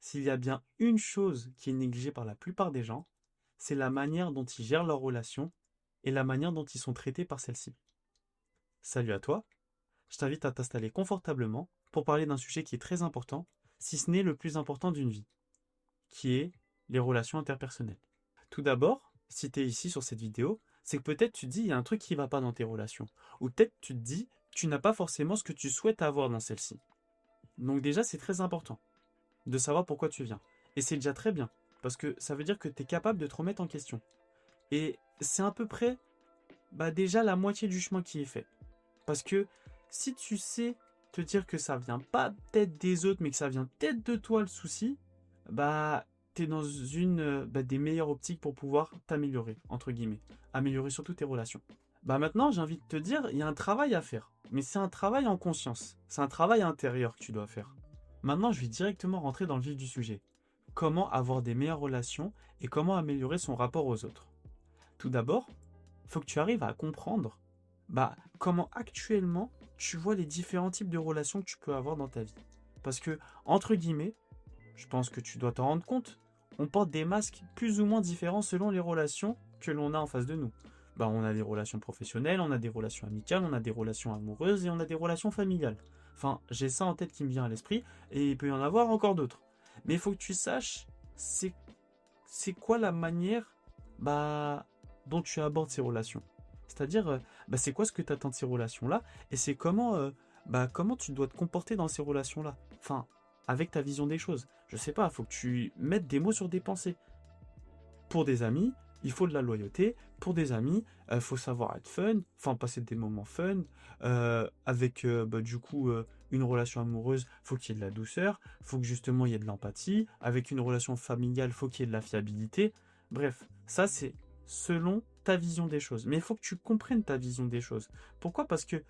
s'il y a bien une chose qui est négligée par la plupart des gens, c'est la manière dont ils gèrent leurs relations et la manière dont ils sont traités par celles-ci. Salut à toi, je t'invite à t'installer confortablement pour parler d'un sujet qui est très important, si ce n'est le plus important d'une vie, qui est les relations interpersonnelles. Tout d'abord, si tu es ici sur cette vidéo, c'est que peut-être tu te dis il y a un truc qui ne va pas dans tes relations. Ou peut-être tu te dis tu n'as pas forcément ce que tu souhaites avoir dans celle-ci. Donc déjà, c'est très important de savoir pourquoi tu viens. Et c'est déjà très bien, parce que ça veut dire que tu es capable de te remettre en question. Et c'est à peu près déjà la moitié du chemin qui est fait. Parce que si tu sais te dire que ça vient pas peut-être des autres, mais que ça vient peut-être de toi le souci, t'es dans une des meilleures optiques pour pouvoir t'améliorer, entre guillemets. Améliorer surtout tes relations. Maintenant, j'ai envie de te dire, il y a un travail à faire. Mais c'est un travail en conscience. C'est un travail intérieur que tu dois faire. Maintenant, je vais directement rentrer dans le vif du sujet. Comment avoir des meilleures relations et comment améliorer son rapport aux autres. Tout d'abord, il faut que tu arrives à comprendre comment actuellement tu vois les différents types de relations que tu peux avoir dans ta vie. Parce que, entre guillemets, je pense que tu dois t'en rendre compte, on porte des masques plus ou moins différents selon les relations que l'on a en face de nous. On a des relations professionnelles, on a des relations amicales, on a des relations amoureuses et on a des relations familiales. Enfin, j'ai ça en tête qui me vient à l'esprit et il peut y en avoir encore d'autres. Mais il faut que tu saches c'est quoi la manière dont tu abordes ces relations. C'est-à-dire, c'est quoi ce que tu attends de ces relations-là et c'est comment tu dois te comporter dans ces relations-là. Enfin, avec ta vision des choses. Je sais pas, il faut que tu mettes des mots sur des pensées. Pour des amis, il faut de la loyauté. Pour des amis, il faut savoir être fun, enfin passer des moments fun. Avec une relation amoureuse, faut qu'il y ait de la douceur, faut que justement il y ait de l'empathie. Avec une relation familiale, faut qu'il y ait de la fiabilité. Bref, ça c'est selon ta vision des choses. Mais il faut que tu comprennes ta vision des choses. Pourquoi? Parce que,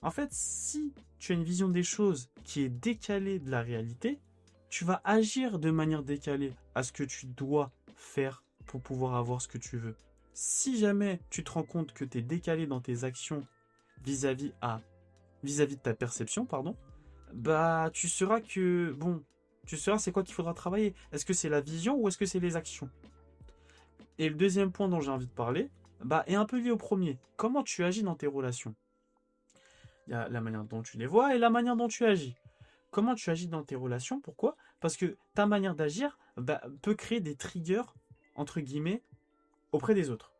en fait, si tu as une vision des choses qui est décalée de la réalité, tu vas agir de manière décalée à ce que tu dois faire pour pouvoir avoir ce que tu veux. Si jamais tu te rends compte que tu es décalé dans tes actions vis-à-vis vis-à-vis de ta perception, pardon, tu sauras tu sauras c'est quoi qu'il faudra travailler. Est-ce que c'est la vision ou est-ce que c'est les actions? Et le deuxième point dont j'ai envie de parler, est un peu lié au premier. Comment tu agis dans tes relations? Il y a la manière dont tu les vois et la manière dont tu agis. Comment tu agis dans tes relations? Pourquoi? Parce que ta manière d'agir peut créer des triggers, entre guillemets, auprès des autres.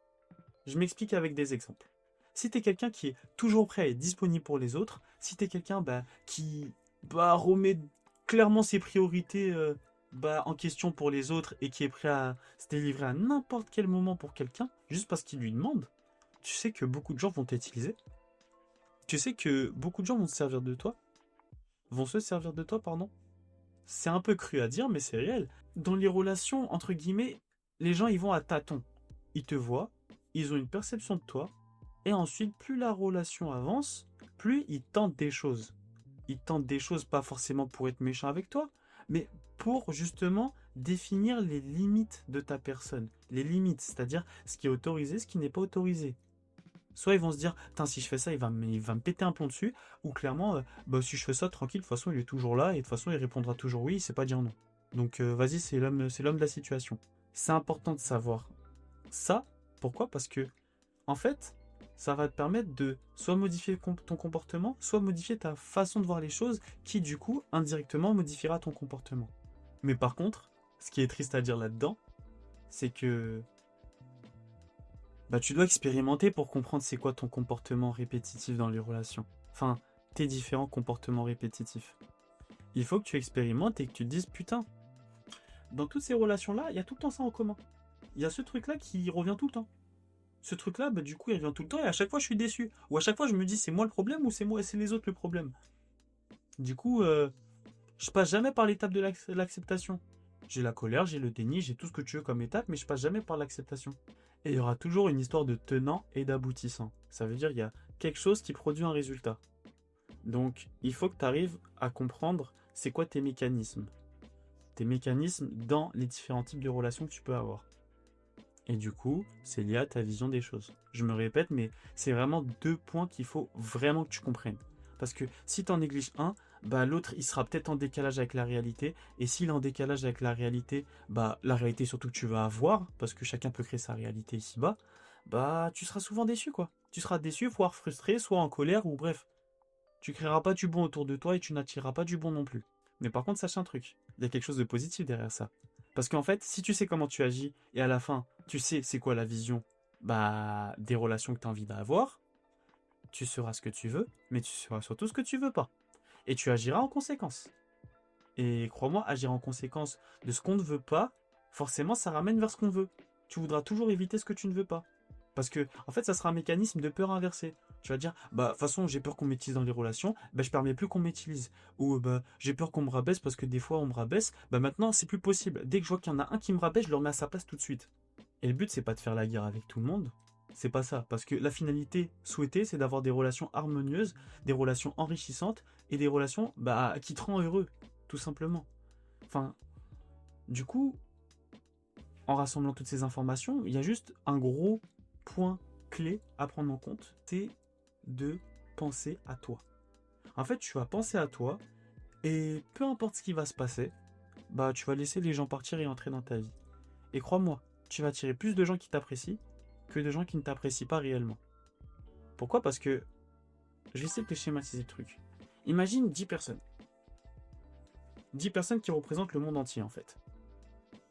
Je m'explique avec des exemples. Si tu es quelqu'un qui est toujours prêt à être disponible pour les autres, si tu es quelqu'un qui remet clairement ses priorités en question pour les autres et qui est prêt à se délivrer à n'importe quel moment pour quelqu'un, juste parce qu'il lui demande, tu sais que beaucoup de gens vont t'utiliser. Tu sais que beaucoup de gens vont se servir de toi. Vont se servir de toi, pardon. C'est un peu cru à dire, mais c'est réel. Dans les relations, entre guillemets, les gens ils vont à tâtons. Ils te voient, ils ont une perception de toi, et ensuite, plus la relation avance, plus ils tentent des choses. Ils tentent des choses pas forcément pour être méchants avec toi, mais pour justement définir les limites de ta personne. Les limites, c'est-à-dire ce qui est autorisé, ce qui n'est pas autorisé. Soit ils vont se dire, si je fais ça, il va me péter un plomb dessus, ou clairement, si je fais ça, tranquille, de toute façon, il est toujours là, et de toute façon, il répondra toujours oui, il sait pas dire non. Donc, vas-y, c'est l'homme de la situation. C'est important de savoir ça. Pourquoi? Parce que, en fait, ça va te permettre de soit modifier ton comportement, soit modifier ta façon de voir les choses, qui, du coup, indirectement, modifiera ton comportement. Mais par contre, ce qui est triste à dire là-dedans, c'est que tu dois expérimenter pour comprendre c'est quoi ton comportement répétitif dans les relations. Enfin, tes différents comportements répétitifs. Il faut que tu expérimentes et que tu te dises, putain, dans toutes ces relations-là, il y a tout le temps ça en commun. Il y a ce truc-là qui revient tout le temps. Ce truc-là, du coup, il revient tout le temps et à chaque fois, je suis déçu. Ou à chaque fois, je me dis, c'est moi le problème ou c'est les autres le problème. Du coup, je passe jamais par l'étape de l'acceptation. J'ai la colère, j'ai le déni, j'ai tout ce que tu veux comme étape, mais je passe jamais par l'acceptation. Et il y aura toujours une histoire de tenant et d'aboutissant. Ça veut dire qu'il y a quelque chose qui produit un résultat. Donc, il faut que tu arrives à comprendre c'est quoi tes mécanismes. Tes mécanismes dans les différents types de relations que tu peux avoir. Et du coup, c'est lié à ta vision des choses. Je me répète, mais c'est vraiment deux points qu'il faut vraiment que tu comprennes. Parce que si tu en négliges un, bah l'autre il sera peut-être en décalage avec la réalité. Et s'il est en décalage avec la réalité, bah la réalité surtout que tu vas avoir, parce que chacun peut créer sa réalité ici-bas, bah tu seras souvent déçu quoi. Tu seras déçu, voire frustré, soit en colère, ou bref. Tu créeras pas du bon autour de toi et tu n'attireras pas du bon non plus. Mais par contre, sache un truc, il y a quelque chose de positif derrière ça. Parce qu'en fait, si tu sais comment tu agis, et à la fin, tu sais c'est quoi la vision bah, des relations que tu as envie d'avoir, tu seras ce que tu veux, mais tu seras surtout ce que tu veux pas. Et tu agiras en conséquence. Et crois-moi, agir en conséquence de ce qu'on ne veut pas, forcément, ça ramène vers ce qu'on veut. Tu voudras toujours éviter ce que tu ne veux pas. Parce que, en fait, ça sera un mécanisme de peur inversée. Tu vas dire, bah, de toute façon, j'ai peur qu'on m'utilise dans les relations, bah, je permets plus qu'on m'utilise. Ou, bah, j'ai peur qu'on me rabaisse parce que des fois, on me rabaisse, bah, maintenant, c'est plus possible. Dès que je vois qu'il y en a un qui me rabaisse, je le remets à sa place tout de suite. Et le but, c'est pas de faire la guerre avec tout le monde. C'est pas ça. Parce que la finalité souhaitée, c'est d'avoir des relations harmonieuses, des relations enrichissantes et des relations, bah, qui te rendent heureux. Tout simplement. Enfin, du coup, en rassemblant toutes ces informations, il y a juste un gros point clé à prendre en compte, c'est de penser à toi. En fait, tu vas penser à toi et peu importe ce qui va se passer, bah tu vas laisser les gens partir et entrer dans ta vie. Et crois-moi, tu vas attirer plus de gens qui t'apprécient que de gens qui ne t'apprécient pas réellement. Pourquoi? Parce que je vais essayer de te schématiser le truc. Imagine 10 personnes. 10 personnes qui représentent le monde entier en fait.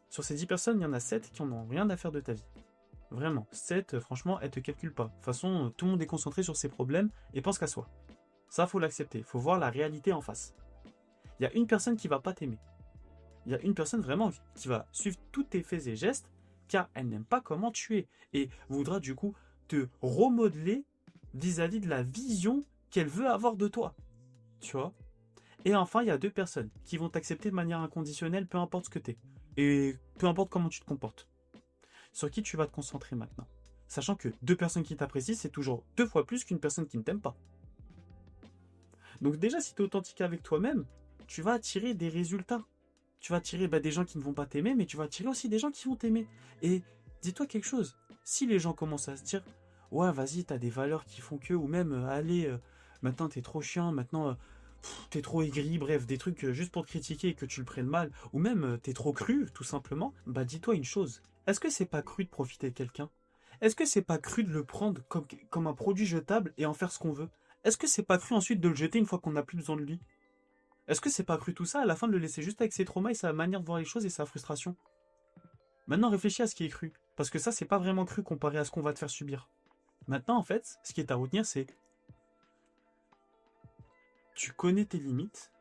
Sur ces 10 personnes, il y en a 7 qui n'en ont rien à faire de ta vie. Vraiment, 7, franchement, elles te calculent pas. De toute façon, tout le monde est concentré sur ses problèmes et pense qu'à soi. Ça, faut l'accepter. Faut voir la réalité en face. Il y a une personne qui va pas t'aimer. Il y a une personne vraiment qui va suivre tous tes faits et gestes car elle n'aime pas comment tu es et voudra du coup te remodeler vis-à-vis de la vision qu'elle veut avoir de toi. Tu vois? Et enfin, il y a 2 personnes qui vont t'accepter de manière inconditionnelle, peu importe ce que tu es. Et peu importe comment tu te comportes. Sur qui tu vas te concentrer maintenant. Sachant que 2 personnes qui t'apprécient, c'est toujours 2 fois plus qu'une personne qui ne t'aime pas. Donc déjà, si tu es authentique avec toi-même, tu vas attirer des résultats. Tu vas attirer des gens qui ne vont pas t'aimer, mais tu vas attirer aussi des gens qui vont t'aimer. Et dis-toi quelque chose, si les gens commencent à se dire « Ouais, vas-y, t'as des valeurs qui font que » ou même « Allez, maintenant t'es trop chiant, maintenant t'es trop aigri », bref, des trucs juste pour te critiquer et que tu le prennes mal, ou même t'es trop cru, tout simplement, bah dis-toi une chose, est-ce que c'est pas cru de profiter de quelqu'un? Est-ce que c'est pas cru de le prendre comme un produit jetable et en faire ce qu'on veut? Est-ce que c'est pas cru ensuite de le jeter une fois qu'on n'a plus besoin de lui? Est-ce que c'est pas cru tout ça à la fin de le laisser juste avec ses traumas et sa manière de voir les choses et sa frustration? Maintenant réfléchis à ce qui est cru, parce que ça c'est pas vraiment cru comparé à ce qu'on va te faire subir. Maintenant en fait, ce qui est à retenir c'est tu connais tes limites,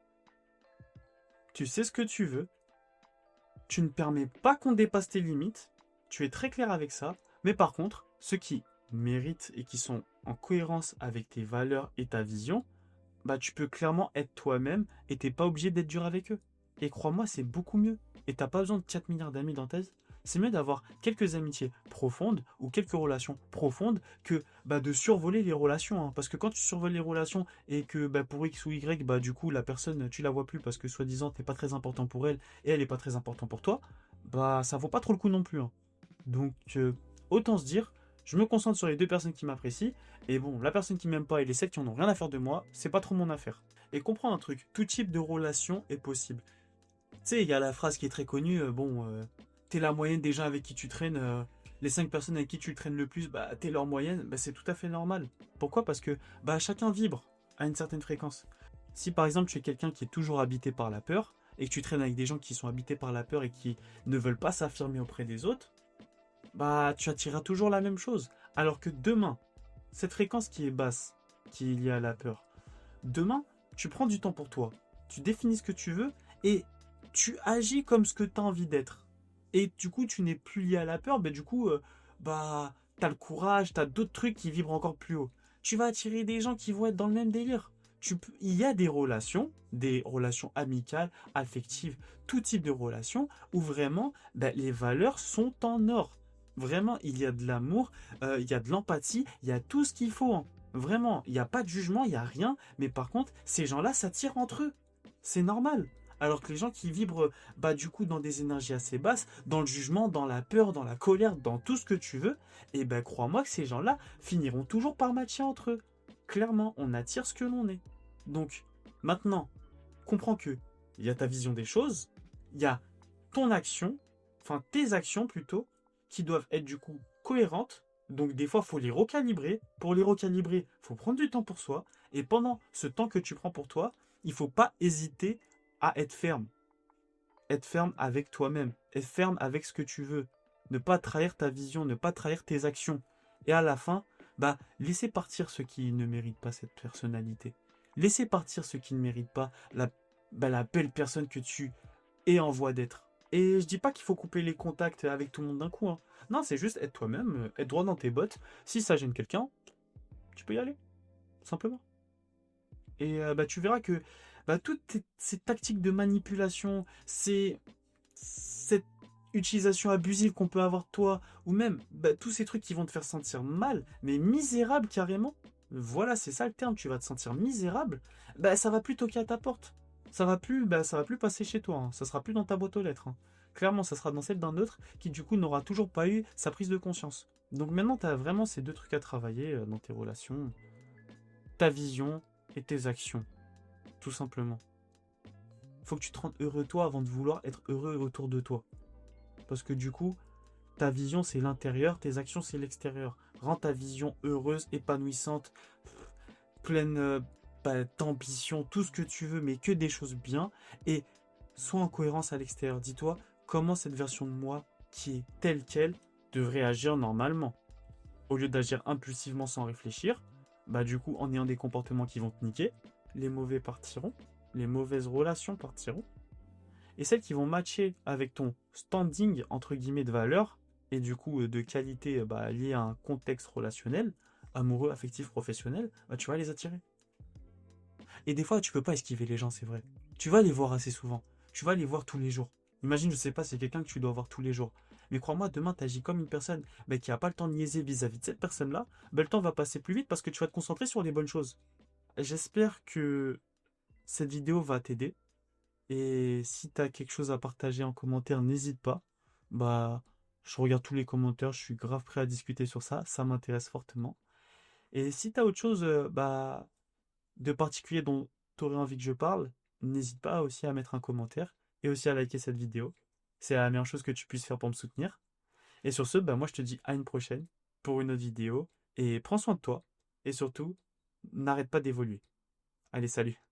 tu sais ce que tu veux, tu ne permets pas qu'on dépasse tes limites, tu es très clair avec ça, mais par contre, ceux qui méritent et qui sont en cohérence avec tes valeurs et ta vision, bah tu peux clairement être toi-même et t'es pas obligé d'être dur avec eux. Et crois-moi, c'est beaucoup mieux. Et t'as pas besoin de 4 milliards d'amis dans ta vie. C'est mieux d'avoir quelques amitiés profondes ou quelques relations profondes que de survoler les relations. Hein. Parce que quand tu survoles les relations et que pour X ou Y, du coup la personne tu la vois plus parce que soi-disant t'es pas très important pour elle et elle est pas très important pour toi, ça vaut pas trop le coup non plus. Hein. Donc autant se dire, je me concentre sur les 2 personnes qui m'apprécient et bon, la personne qui m'aime pas et les 7 qui en ont rien à faire de moi, c'est pas trop mon affaire. Et comprends un truc, tout type de relation est possible. Tu sais, il y a la phrase qui est très connue, t'es la moyenne des gens avec qui tu traînes, les 5 personnes avec qui tu traînes le plus, t'es leur moyenne, c'est tout à fait normal. Pourquoi? Parce que chacun vibre à une certaine fréquence. Si par exemple tu es quelqu'un qui est toujours habité par la peur, et que tu traînes avec des gens qui sont habités par la peur et qui ne veulent pas s'affirmer auprès des autres, tu attireras toujours la même chose. Alors que demain, cette fréquence qui est basse, qui est liée à la peur, demain, tu prends du temps pour toi, tu définis ce que tu veux et tu agis comme ce que tu as envie d'être. Et du coup, tu n'es plus lié à la peur, du coup, t'as le courage, t'as d'autres trucs qui vibrent encore plus haut. Tu vas attirer des gens qui vont être dans le même délire. Il y a des relations amicales, affectives, tout type de relations, où vraiment, les valeurs sont en or. Vraiment, il y a de l'amour, il y a de l'empathie, il y a tout ce qu'il faut. Hein. Vraiment, il n'y a pas de jugement, il n'y a rien. Mais par contre, ces gens-là s'attirent entre eux. C'est normal. Alors que les gens qui vibrent du coup dans des énergies assez basses, dans le jugement, dans la peur, dans la colère, dans tout ce que tu veux, et crois-moi que ces gens-là finiront toujours par matcher entre eux. Clairement, on attire ce que l'on est. Donc, maintenant, comprends que il y a ta vision des choses, il y a ton action, enfin tes actions plutôt, qui doivent être du coup cohérentes. Donc des fois, il faut les recalibrer. Pour les recalibrer, il faut prendre du temps pour soi. Et pendant ce temps que tu prends pour toi, il ne faut pas hésiter à être ferme. Être ferme avec toi-même. Être ferme avec ce que tu veux. Ne pas trahir ta vision, ne pas trahir tes actions. Et à la fin, bah, laissez partir ceux qui ne méritent pas cette personnalité. Laissez partir ceux qui ne méritent pas la belle personne que tu es en voie d'être. Et je dis pas qu'il faut couper les contacts avec tout le monde d'un coup, hein. Non, c'est juste être toi-même, être droit dans tes bottes. Si ça gêne quelqu'un, tu peux y aller, simplement. Et bah, tu verras que bah, toutes ces tactiques de manipulation, cette utilisation abusive qu'on peut avoir de toi, ou même bah, tous ces trucs qui vont te faire sentir mal, mais misérable carrément, voilà, c'est ça le terme, tu vas te sentir misérable, bah, ça va plus toquer à ta porte. Ça va plus passer chez toi, hein. Ça sera plus dans ta boîte aux lettres, hein. Clairement, ça sera dans celle d'un autre qui du coup n'aura toujours pas eu sa prise de conscience. Donc maintenant, tu as vraiment ces deux trucs à travailler dans tes relations, ta vision et tes actions, tout simplement. Faut que tu te rendes heureux toi avant de vouloir être heureux autour de toi. Parce que du coup, ta vision c'est l'intérieur, tes actions c'est l'extérieur. Rends ta vision heureuse, épanouissante, pleine d'ambition, tout ce que tu veux, mais que des choses bien. Et sois en cohérence à l'extérieur. Dis-toi comment cette version de moi, qui est telle qu'elle, devrait agir normalement. Au lieu d'agir impulsivement sans réfléchir, bah du coup, en ayant des comportements qui vont te niquer, les mauvais partiront, les mauvaises relations partiront, et celles qui vont matcher avec ton standing entre guillemets de valeur et du coup de qualité bah, liée à un contexte relationnel, amoureux, affectif, professionnel, bah, tu vas les attirer. Et des fois, tu peux pas esquiver les gens, c'est vrai. Tu vas les voir assez souvent. Tu vas les voir tous les jours. Imagine, je sais pas, c'est quelqu'un que tu dois voir tous les jours. Mais crois-moi, demain, tu agis comme une personne bah, qui n'a pas le temps de niaiser vis-à-vis de cette personne-là. Bah, le temps va passer plus vite parce que tu vas te concentrer sur les bonnes choses. J'espère que cette vidéo va t'aider. Et si tu as quelque chose à partager en commentaire, n'hésite pas. Bah, je regarde tous les commentaires, je suis grave prêt à discuter sur ça. Ça m'intéresse fortement. Et si tu as autre chose, bah, de particulier dont tu aurais envie que je parle, n'hésite pas aussi à mettre un commentaire et aussi à liker cette vidéo. C'est la meilleure chose que tu puisses faire pour me soutenir. Et sur ce, bah moi je te dis à une prochaine pour une autre vidéo et prends soin de toi et surtout, n'arrête pas d'évoluer. Allez, salut!